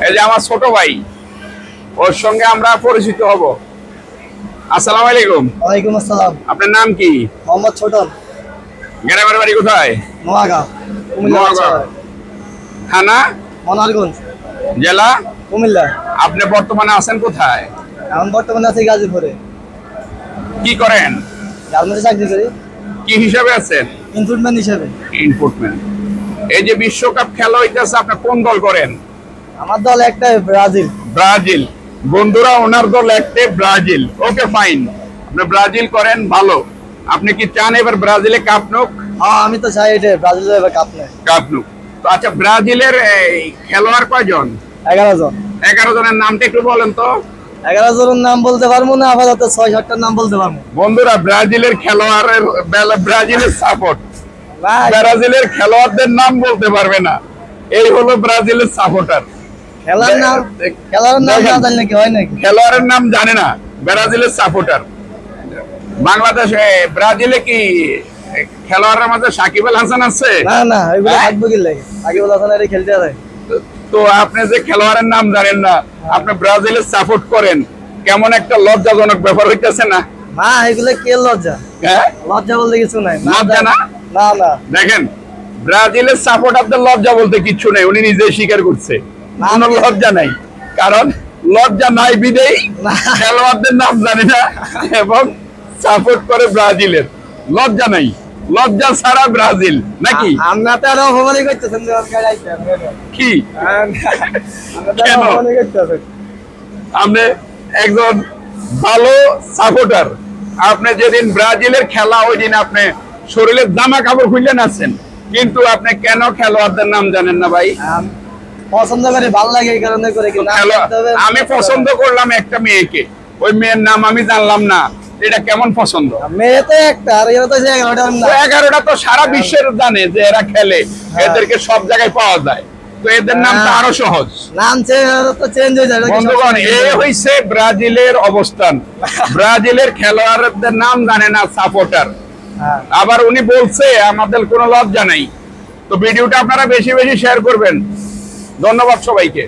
এই যে আমার ছোট ভাই, ওর সঙ্গে আমরা পরিচিত হব। আসসালামু আলাইকুম। ওয়ালাইকুম আসসালাম। আপনার নাম কি? মোহাম্মদ ছোটন। গ্রামের বাড়ি কোথায়? নোয়াগাঁও, কুমিল্লা। নোয়াগাঁও। থানা? মনারগঞ্জ। জেলা? কুমিল্লা। আপনি বর্তমানে আছেন কোথায়? এখন বর্তমানে আছি গাজীপুরে। কি করেন? গার্মেন্টসে চাকরি করি। কি হিসাবে আছেন? ইনপুটম্যান হিসেবে। ইনপুটম্যান। এই যে বিশ্বকাপ খেলা হইতেছে, আপনি কোন দল করেন? আমার দল একটাই, ব্রাজিল। ব্রাজিল। বন্ধুরা, ওনার দল একটাই, ব্রাজিল। ওকে, ফাইন। আপনি ব্রাজিল করেন, ভালো। আপনি কি চান এবার ব্রাজিলে কাপ নুক? হ্যাঁ, আমি তো চাই এটা ব্রাজিল এবার কাপ নেয়। Cup nook. তো আচ্ছা, ব্রাজিলের খেলোয়াড় কয়জন? 11 জন। 11 জনের নামটা একটু বলেন তো। 11 জনের নাম বলতে পারবো না, আপাতত 6-7টার নাম বলতে পারবো। বন্ধুরা, ব্রাজিলের খেলোয়াড়ের ব্রাজিলের সাপোর্ট, ভাই, ব্রাজিলের খেলোয়াড়দের নাম বলতে পারবে না। এই হলো ব্রাজিলের সাপোর্টার। খেলার নাম না জানলে কি হয় নাকি? খেলোয়াড়ের নাম জানে না, ব্রাজিলের সাপোর্টার। বাংলাদেশে ব্রাজিলে কি খেলোয়াড়ের মাঝে সাকিব আল হাসান আছে? না, এগুলো থাকবো কি লাগে? আগে বলা হাসান এর খেলতে হয়। তো আপনি যে খেলোয়াড়ের নাম জানেন না, আপনি ব্রাজিলের সাপোর্ট করেন, কেমন একটা লজ্জাজনক ব্যাপার হইতেছে না? না, এগুলো কে লজ্জা? হ্যাঁ, লজ্জা বলতে কিছু নাই। লজ্জা না? না। দেখেন, ব্রাজিলের সাপোর্টারদের লজ্জা বলতে কিচ্ছু নেই, উনি নিজেই স্বীকার করছে। কোনো লজ্জা নাই, কারণ লজ্জা নাই বিদেই খেলোয়াড়দের নাম জানে না এবং সাপোর্ট করে ব্রাজিলের। লজ্জা নাই, লজ্জা ছাড়া ব্রাজিল নাকি? আমরা তো আরো অপমানই করতেছেন কি কেন? আপনি একজন ভালো সাপোর্টার, আপনি যেদিন ব্রাজিলের খেলা ওই দিন আপনি শরীরের জামা কাপড় খুলে নাচছেন, কিন্তু আপনি কেন খেলোয়াড়দের নাম জানেন না ভাই? পছন্দ করে, ভালো লাগে এই কারণে করে। আমি পছন্দ করলাম একটা মেয়েকে, ওই মেয়ের নাম আমি জানলাম না, এটা কেমন পছন্দ? মেয়ে তো একটা, আর এরা তো 11টা তো সারা বিশ্বের জানে যে এরা খেলে, এদেরকে সব জায়গায় পাওয়া যায়, তো এদের নামটা আরো সহজ। নাম চেঞ্জ হয়ে যায়। বন্ধুগণ, এই হইছে ব্রাজিলের অবস্থান। ব্রাজিলের খেলোয়াড়দের নাম জানে না সাপোর্টার, আবার উনি বলছে আমাদের কোনো লজ্জা নাই। তো ভিডিওটা আপনারা বেশি বেশি শেয়ার করবেন। ধন্যবাদ সবাইকে।